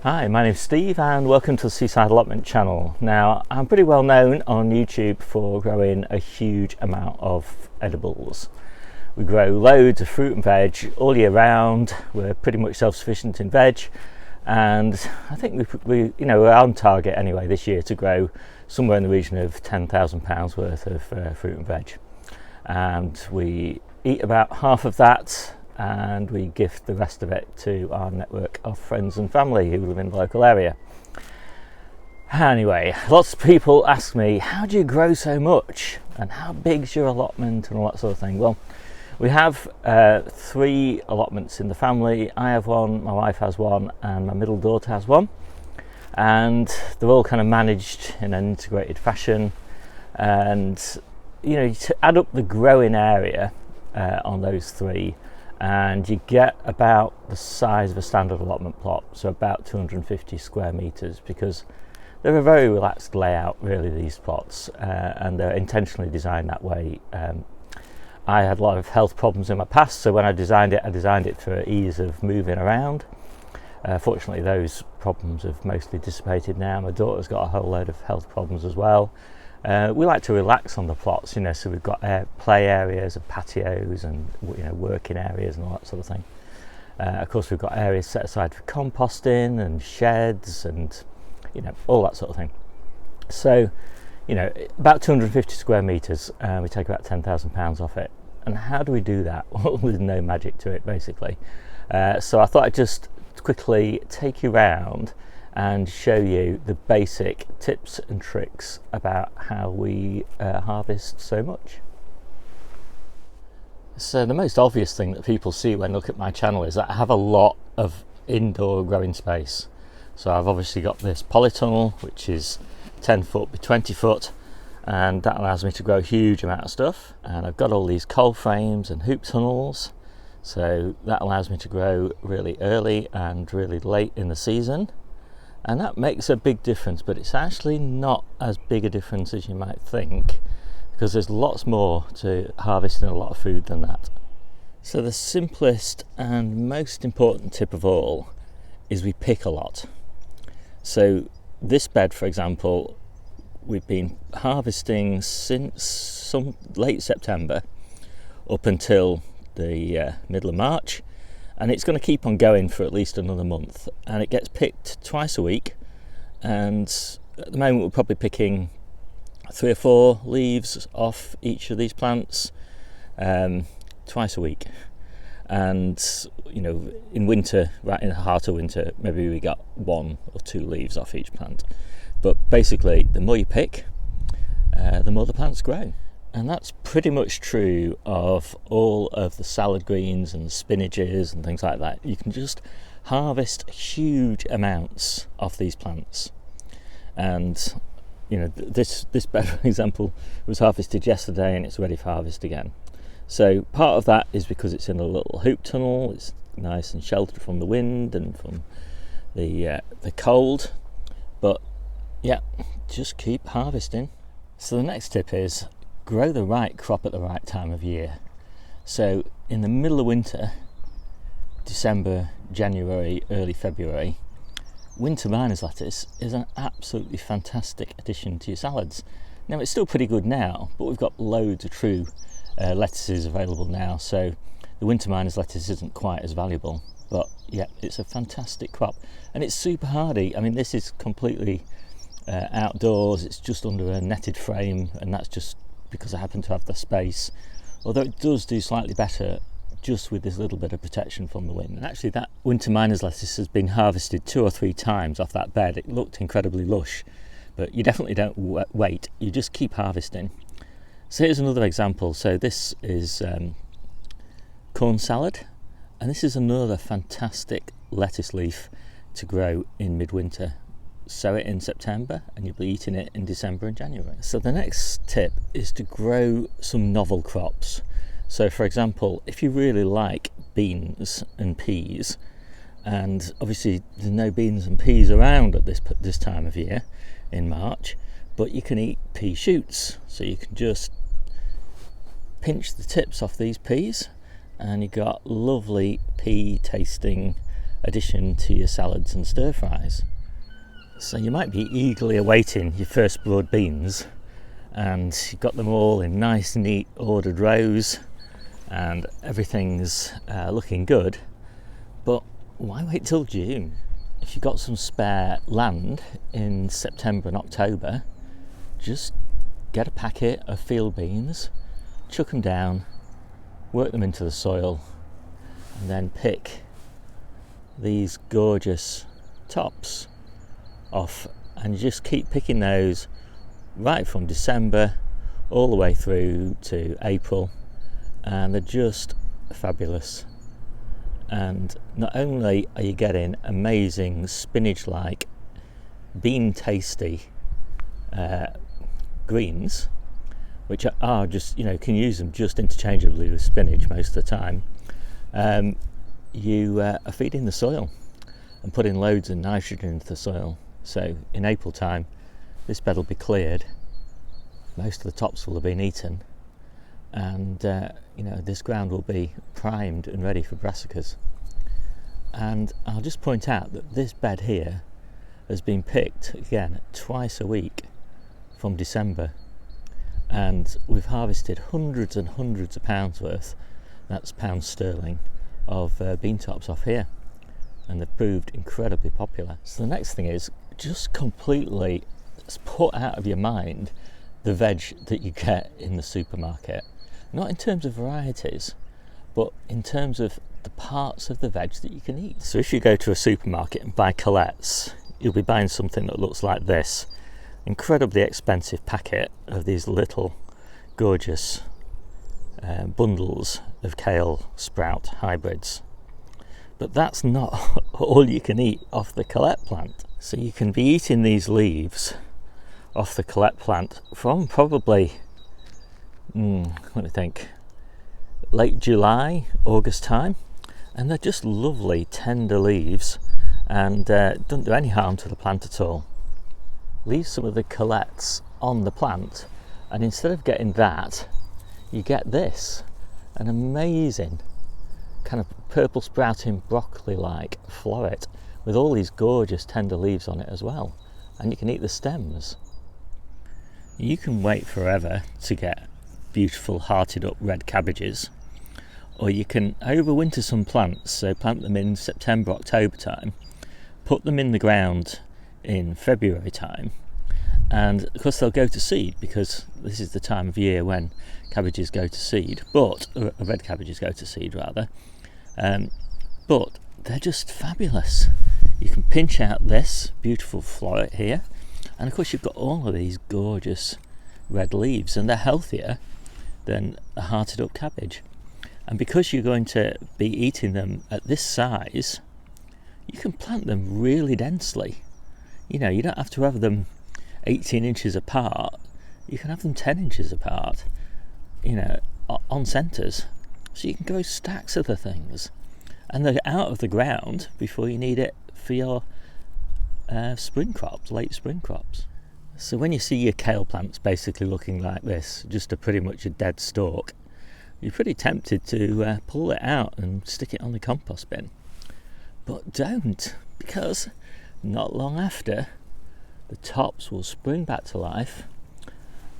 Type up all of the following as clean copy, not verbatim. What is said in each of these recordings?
Hi, my name's Steve and welcome to the Seaside Allotment channel. Now, I'm pretty well known on YouTube for growing a huge amount of edibles. We grow loads of fruit and veg all year round. We're pretty much self-sufficient in veg, and I think we're on target anyway this year to grow somewhere in the region of £10,000 worth of fruit and veg. And we eat about half of that, and we gift the rest of it to our network of friends and family who live in the local area. Anyway, lots of people ask me, how do you grow so much and how big's your allotment and all that sort of thing? Well, we have 3 allotments in the family. I have one, my wife has one, and my middle daughter has one, and they're all kind of managed in an integrated fashion. And to add up the growing area on those 3, and you get about the size of a standard allotment plot, so about 250 square meters, because they're a very relaxed layout really, these plots, and they're intentionally designed that way. I had a lot of health problems in my past, so when I designed it for ease of moving around. Fortunately, those problems have mostly dissipated now. My daughter's got a whole load of health problems as well. We like to relax on the plots, so we've got play areas and patios and working areas and all that sort of thing. Of course, we've got areas set aside for composting and sheds and all that sort of thing. So, about 250 square meters, we take about £10,000 off it. And how do we do that? Well, there's no magic to it, basically. So I thought I'd just quickly take you around and show you the basic tips and tricks about how we harvest so much. So the most obvious thing that people see when they look at my channel is that I have a lot of indoor growing space. So I've obviously got this polytunnel, which is 10 foot by 20 foot, and that allows me to grow a huge amount of stuff. And I've got all these cold frames and hoop tunnels, so that allows me to grow really early and really late in the season. And that makes a big difference, but it's actually not as big a difference as you might think, because there's lots more to harvesting a lot of food than that. So the simplest and most important tip of all is we pick a lot. So this bed, for example, we've been harvesting since some late September up until the middle of March. And it's going to keep on going for at least another month, and it gets picked twice a week. And at the moment we're probably picking 3 or 4 leaves off each of these plants twice a week. And in winter, right in the heart of winter, maybe we got 1 or 2 leaves off each plant. But basically, the more you pick, the more the plants grow. And that's pretty much true of all of the salad greens and spinaches and things like that. You can just harvest huge amounts of these plants. And this bed, for example, was harvested yesterday and it's ready for harvest again. So part of that is because it's in a little hoop tunnel. It's nice and sheltered from the wind and from the cold. But yeah, just keep harvesting. So the next tip is grow the right crop at the right time of year. So in the middle of winter, December, January, early February, winter miner's lettuce is an absolutely fantastic addition to your salads. Now it's still pretty good now, but we've got loads of true lettuces available now, so the winter miner's lettuce isn't quite as valuable. But yeah, it's a fantastic crop and it's super hardy. I mean, this is completely outdoors. It's just under a netted frame, and that's just because I happen to have the space, although it does do slightly better just with this little bit of protection from the wind. And actually that winter miner's lettuce has been harvested 2 or 3 times off that bed. It looked incredibly lush, but you definitely don't wait, you just keep harvesting. So here's another example. So this is corn salad, and this is another fantastic lettuce leaf to grow in midwinter. Sow it in September and you'll be eating it in December and January. So the next tip is to grow some novel crops. So for example, if you really like beans and peas, and obviously there's no beans and peas around at this time of year in March, but you can eat pea shoots. So you can just pinch the tips off these peas and you got lovely pea tasting addition to your salads and stir fries. So you might be eagerly awaiting your first broad beans, and you've got them all in nice, neat, ordered rows, and everything's looking good. But why wait till June? If you've got some spare land in September and October, just get a packet of field beans, chuck them down, work them into the soil, and then pick these gorgeous tops off, and just keep picking those right from December all the way through to April, and they're just fabulous. And not only are you getting amazing spinach-like, bean tasty greens, which are just, can use them just interchangeably with spinach most of the time, you are feeding the soil and putting loads of nitrogen into the soil. So in April time, this bed will be cleared, most of the tops will have been eaten, and this ground will be primed and ready for brassicas. And I'll just point out that this bed here has been picked again twice a week from December, and we've harvested hundreds and hundreds of pounds worth, that's pounds sterling, of bean tops off here, and they've proved incredibly popular. So the next thing is just completely put out of your mind the veg that you get in the supermarket, not in terms of varieties, but in terms of the parts of the veg that you can eat. So if you go to a supermarket and buy colettes, you'll be buying something that looks like this incredibly expensive packet of these little gorgeous bundles of kale sprout hybrids. But that's not all you can eat off the colette plant. So you can be eating these leaves off the colette plant from probably, let me think, late July, August time, and they're just lovely tender leaves, and don't do any harm to the plant at all. Leave some of the colettes on the plant, and instead of getting that, you get this, an amazing kind of purple sprouting broccoli like floret with all these gorgeous tender leaves on it as well, and you can eat the stems. You can wait forever to get beautiful hearted up red cabbages, or you can overwinter some plants, so plant them in September, October time, put them in the ground in February time, and of course they'll go to seed, because this is the time of year when cabbages go to seed, but red cabbages go to seed rather, but they're just fabulous. You can pinch out this beautiful floret here, and of course you've got all of these gorgeous red leaves, and they're healthier than a hearted up cabbage. And because you're going to be eating them at this size, you can plant them really densely. You don't have to have them 18 inches apart, you can have them 10 inches apart, on centres, so you can grow stacks of the things, and they're out of the ground before you need it for your spring crops, late spring crops. So when you see your kale plants basically looking like this, just pretty much a dead stalk, you're pretty tempted to pull it out and stick it on the compost bin. But don't, because not long after, the tops will spring back to life,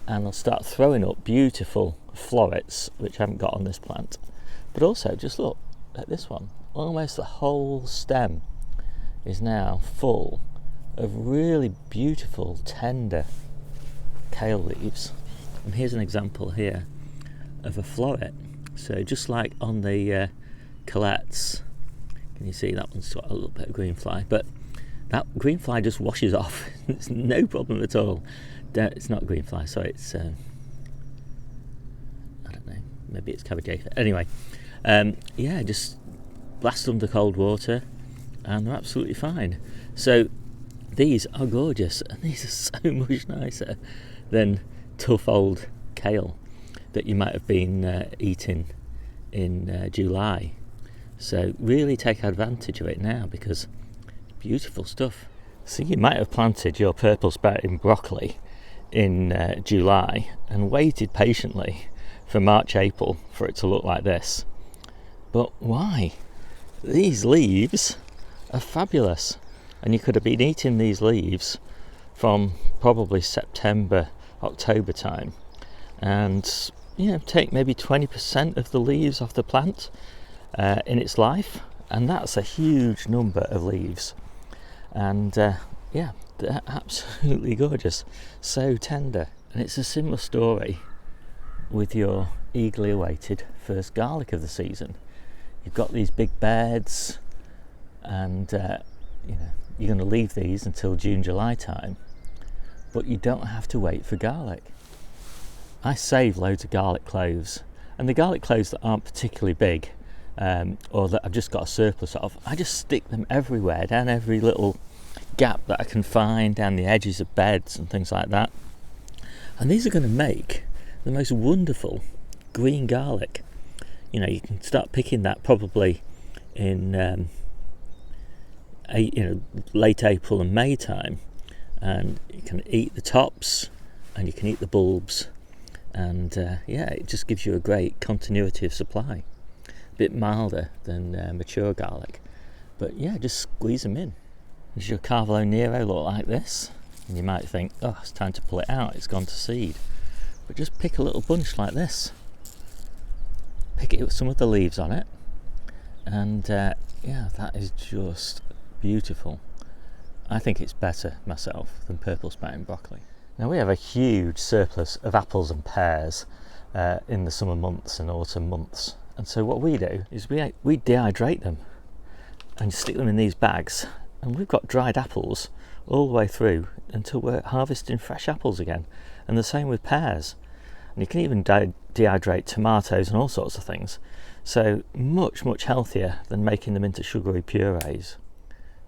and they'll start throwing up beautiful florets, which I haven't got on this plant. But also, just look at this one. Almost the whole stem is now full of really beautiful, tender kale leaves. And here's an example here of a floret. So just like on the colettes, can you see that one's got a little bit of green fly, but that green fly just washes off. It's no problem at all. It's not green fly, sorry, it's I don't know, maybe it's cabbage aphid. Anyway, just blast them to cold water and they're absolutely fine. So these are gorgeous, and these are so much nicer than tough old kale that you might have been eating in July. So really take advantage of it now, because beautiful stuff. So you might have planted your purple sprouting broccoli in July and waited patiently for March, April for it to look like this. But why? These leaves are fabulous. And you could have been eating these leaves from probably September, October time, and take maybe 20% of the leaves off the plant in its life, and that's a huge number of leaves. And they're absolutely gorgeous, so tender. And it's a similar story with your eagerly awaited first garlic of the season. You've got these big beds, and you're going to leave these until June, July time, but you don't have to wait for garlic. I save loads of garlic cloves, and the garlic cloves that aren't particularly big, or that I've just got a surplus of, I just stick them everywhere, down every little gap that I can find, down the edges of beds and things like that. And these are going to make the most wonderful green garlic. You can start picking that probably in late April and May time, and you can eat the tops and you can eat the bulbs, and it just gives you a great continuity of supply. A bit milder than mature garlic, but just squeeze them in. Does your Carvalho Nero look like this? And you might think, oh, it's time to pull it out, it's gone to seed. But just pick a little bunch like this, pick it with some of the leaves on it, and that is just beautiful. I think it's better myself than purple sprouting broccoli. Now, we have a huge surplus of apples and pears in the summer months and autumn months, and so what we do is we dehydrate them and stick them in these bags, and we've got dried apples all the way through until we're harvesting fresh apples again. And the same with pears, and you can even dehydrate tomatoes and all sorts of things, so much healthier than making them into sugary purees.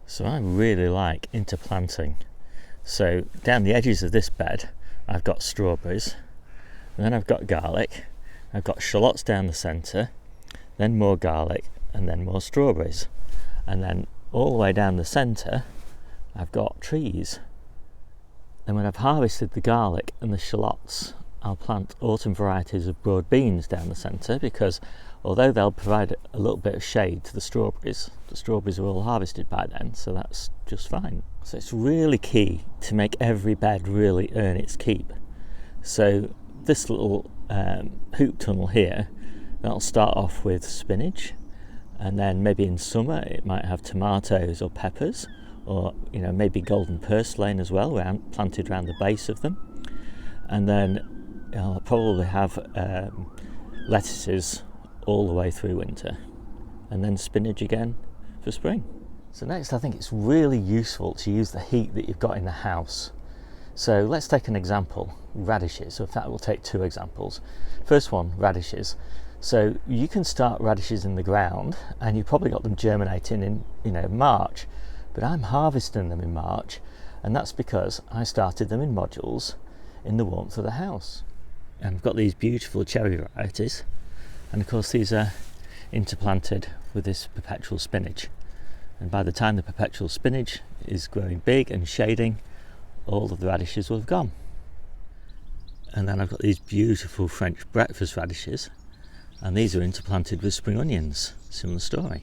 So I really like interplanting. So down the edges of this bed I've got strawberries, and then I've got garlic, I've got shallots down the centre, then more garlic, and then more strawberries, and then all the way down the centre I've got trees. And when I've harvested the garlic and the shallots, I'll plant autumn varieties of broad beans down the centre, because although they'll provide a little bit of shade to the strawberries are all harvested by then, so that's just fine. So it's really key to make every bed really earn its keep. So this little hoop tunnel here, that'll start off with spinach, and then maybe in summer it might have tomatoes or peppers, or maybe golden purslane as well, planted around the base of them. And then I'll probably have lettuces all the way through winter, and then spinach again for spring. So next, I think it's really useful to use the heat that you've got in the house. So let's take an example, radishes. So in fact, we'll take two examples. First one, radishes. So you can start radishes in the ground, and you've probably got them germinating in March. But I'm harvesting them in March, and that's because I started them in modules in the warmth of the house. And I've got these beautiful cherry varieties, and of course these are interplanted with this perpetual spinach. And by the time the perpetual spinach is growing big and shading, all of the radishes will have gone. And then I've got these beautiful French breakfast radishes, and these are interplanted with spring onions, similar story.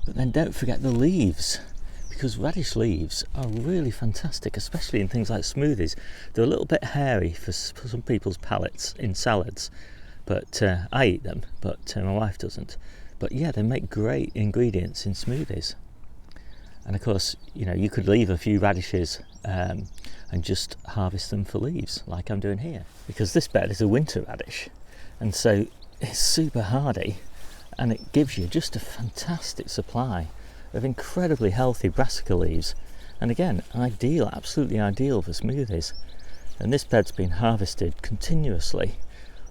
But then don't forget the leaves, because radish leaves are really fantastic, especially in things like smoothies. They're a little bit hairy for some people's palates in salads, but I eat them, but my wife doesn't. But they make great ingredients in smoothies. And of course, you could leave a few radishes and just harvest them for leaves, like I'm doing here. Because this bed is a winter radish, and so it's super hardy, and it gives you just a fantastic supply of incredibly healthy brassica leaves, and again, absolutely ideal for smoothies. And this bed's been harvested continuously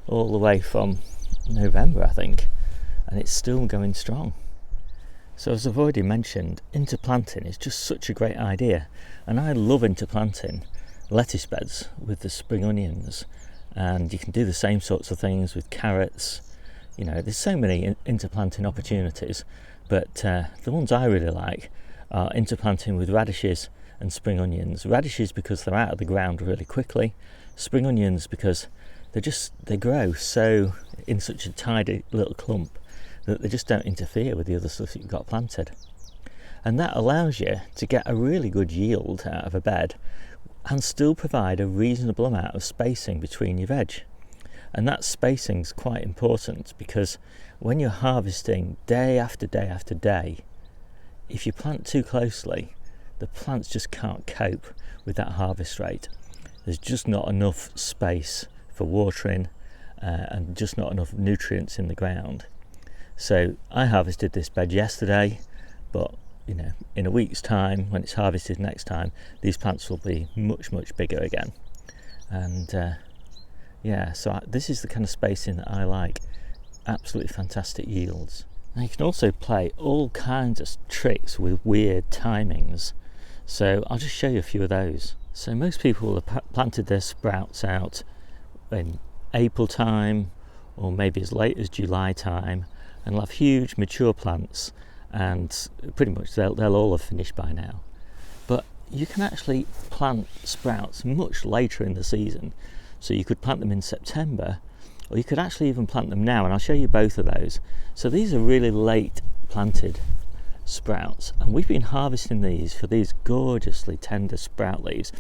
all the way from November, I think, and it's still going strong. So as I've already mentioned, interplanting is just such a great idea, and I love interplanting lettuce beds with the spring onions, and you can do the same sorts of things with carrots. There's so many interplanting opportunities, but the ones I really like are interplanting with radishes and spring onions. Radishes because they're out of the ground really quickly, spring onions because they grow so in such a tidy little clump that they just don't interfere with the other stuff that you've got planted. and that allows you to get a really good yield out of a bed and still provide a reasonable amount of spacing between your veg. And that spacing is quite important, because when you're harvesting day after day after day, if you plant too closely, the plants just can't cope with that harvest rate. There's just not enough space for watering and just not enough nutrients in the ground. So I harvested this bed yesterday, but in a week's time, when it's harvested next time, these plants will be much bigger again. And so this is the kind of spacing that I like. Absolutely fantastic yields. Now you can also play all kinds of tricks with weird timings, so I'll just show you a few of those. So most people will have planted their sprouts out in April time, or maybe as late as July time, and they'll have huge mature plants, and pretty much they'll all have finished by now. But you can actually plant sprouts much later in the season. So you could plant them in September, or you could actually even plant them now, and I'll show you both of those. So these are really late planted sprouts, and we've been harvesting these for these gorgeously tender sprout leaves.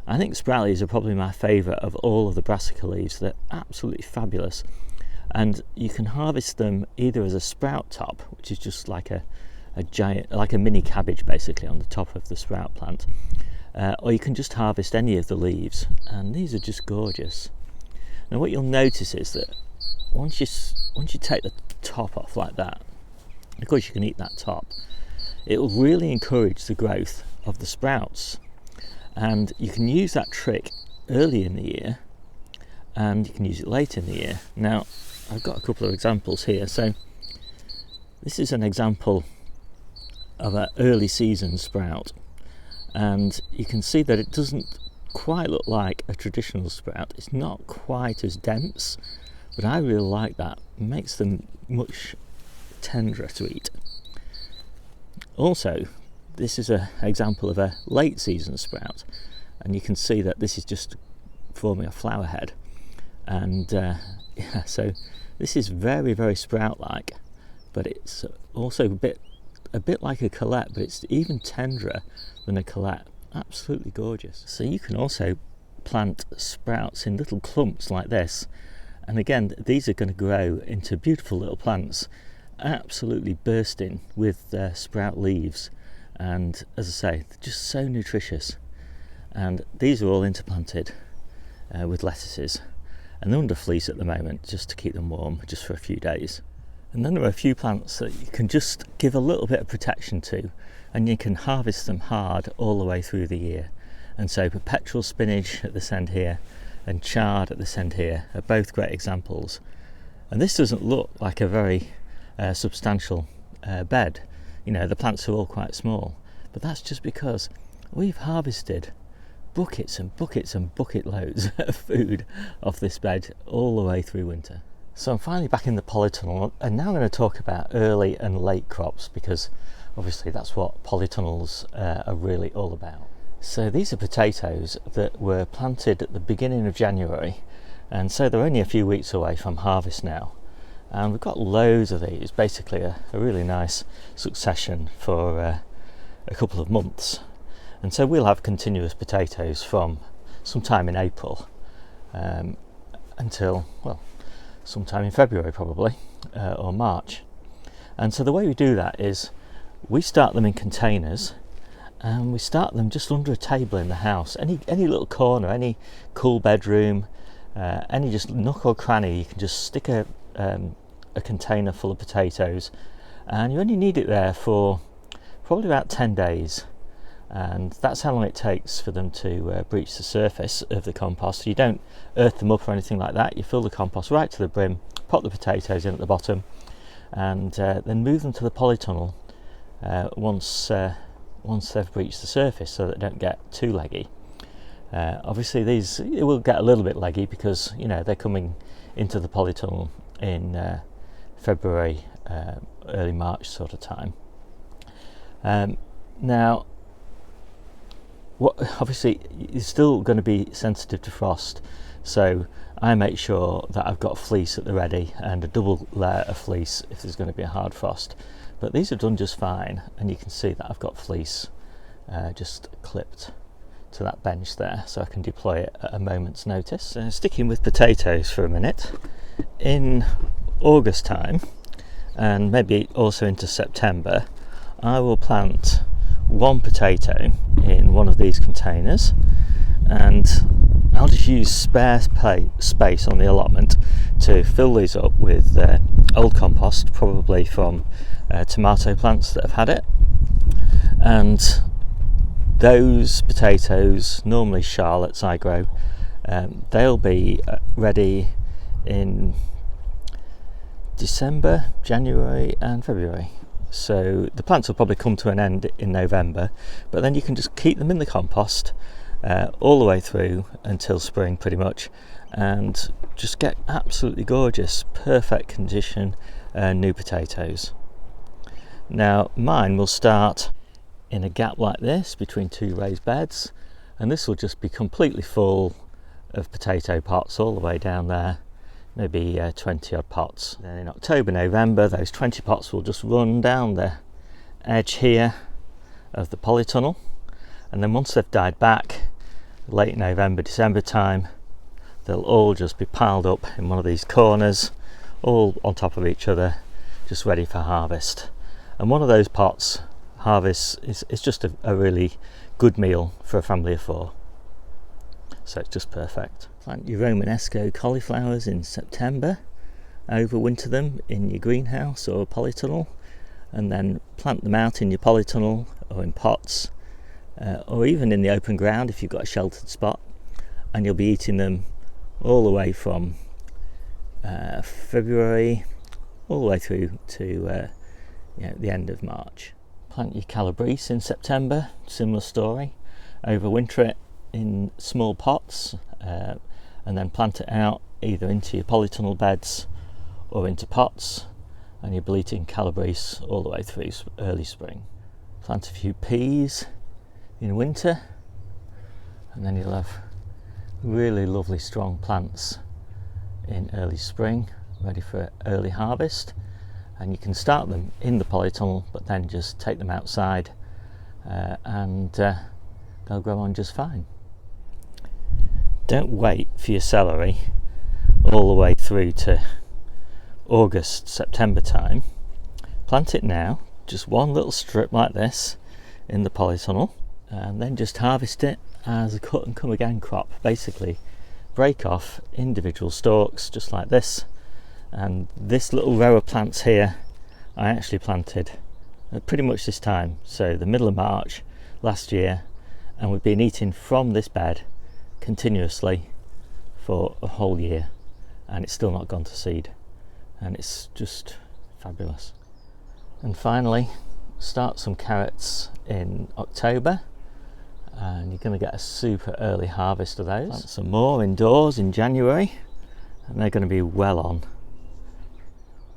I think sprout leaves are probably my favourite of all of the brassica leaves. They're absolutely fabulous, and you can harvest them either as a sprout top, which is just like a giant, like a mini cabbage basically on the top of the sprout plant, or you can just harvest any of the leaves, and these are just gorgeous. Now what you'll notice is that once you take the top off like that, of course you can eat that top, it will really encourage the growth of the sprouts, and you can use that trick early in the year and you can use it late in the year. Now I've got a couple of examples here. So this is an example of an early season sprout, and you can see that it doesn't quite look like a traditional sprout. It's not quite as dense, but I really like that. It makes them much tenderer to eat. Also, this is an example of a late season sprout, and you can see that this is just forming a flower head, and so this is very sprout like, but it's also a bit like a Colette, but it's even tenderer than a Colette. Absolutely gorgeous. So you can also plant sprouts in little clumps like this, and again these are going to grow into beautiful little plants, absolutely bursting with sprout leaves, and as I say, they're just so nutritious. And these are all interplanted with lettuces, and they're under fleece at the moment just to keep them warm, just for a few days. And then there are a few plants that you can just give a little bit of protection to, and you can harvest them hard all the way through the year. And so perpetual spinach at this end here and chard at this end here are both great examples. And this doesn't look like a very substantial bed. The plants are all quite small, but that's just because we've harvested buckets and buckets and bucket loads of food off this bed all the way through winter. So I'm finally back in the polytunnel, and now I'm going to talk about early and late crops, because obviously that's what polytunnels are really all about. So these are potatoes that were planted at the beginning of January, and so they're only a few weeks away from harvest now. And we've got loads of these, basically a really nice succession for a couple of months. And so we'll have continuous potatoes from sometime in April until, well, sometime in February probably, or March. And so the way we do that is we start them in containers, and we start them just under a table in the house, any little corner, any cool bedroom, any just nook or cranny. You can just stick a container full of potatoes, and you only need it there for probably about 10 days, and that's how long it takes for them to breach the surface of the compost. So you don't earth them up or anything like that. You fill the compost right to the brim, pop the potatoes in at the bottom, and then move them to the polytunnel once they've breached the surface, so that they don't get too leggy. Obviously these, it will get a little bit leggy because they're coming into the polytunnel in February, early March sort of time. Now obviously you're still going to be sensitive to frost, so I make sure that I've got fleece at the ready, and a double layer of fleece if there's going to be a hard frost, but these have done just fine, and you can see that I've got fleece just clipped to that bench there, so I can deploy it at a moment's notice. Sticking with potatoes for a minute, in August time and maybe also into September, I will plant one potato in one of these containers, and I'll just use spare space on the allotment to fill these up with old compost, probably from tomato plants that have had it. And those potatoes, normally Charlottes I grow, they'll be ready in December, January and February. So the plants will probably come to an end in November, but then you can just keep them in the compost all the way through until spring pretty much, and just get absolutely gorgeous, perfect condition new potatoes. Now mine will start in a gap like this between two raised beds, and this will just be completely full of potato pots all the way down there, maybe 20 odd pots. Then in October, November, those 20 pots will just run down the edge here of the polytunnel, and then once they've died back, late November, December time, they'll all just be piled up in one of these corners, all on top of each other, just ready for harvest. And one of those pots harvest is just a really good meal for a family of 4. So it's just perfect. Plant your Romanesco cauliflowers in September, overwinter them in your greenhouse or polytunnel, and then plant them out in your polytunnel or in pots, or even in the open ground if you've got a sheltered spot, and you'll be eating them all the way from February all the way through to the end of March. Plant your Calabrese in September, similar story, overwinter it in small pots, and then plant it out either into your polytunnel beds or into pots, and you're bleating Calabrese all the way through early spring. Plant a few peas in winter, and then you'll have really lovely strong plants in early spring ready for early harvest. And you can start them in the polytunnel, but then just take them outside and they'll grow on just fine. Don't wait for your celery all the way through to August, September time. Plant it now, just one little strip like this in the polytunnel, and then just harvest it as a cut and come again crop. Basically break off individual stalks just like this. And this little row of plants here I actually planted at pretty much this time, so the middle of March last year, and we've been eating from this bed continuously for a whole year, and it's still not gone to seed, and it's just fabulous. And finally, start some carrots in October, and you're going to get a super early harvest of those. Plant some more indoors in January, and they're going to be well on.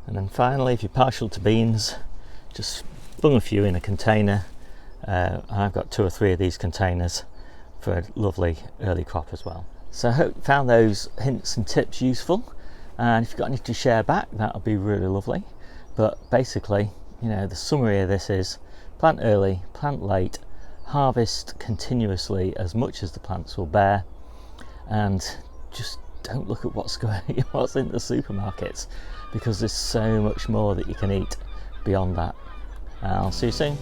And then finally, if you're partial to beans, just bung a few in a container. I've got 2 or 3 of these containers for a lovely early crop as well. So I hope you found those hints and tips useful, and if you've got any to share back, that would be really lovely. But basically, the summary of this is plant early, plant late, harvest continuously as much as the plants will bear, and just don't look at what's in the supermarkets, because there's so much more that you can eat beyond that. I'll see you soon.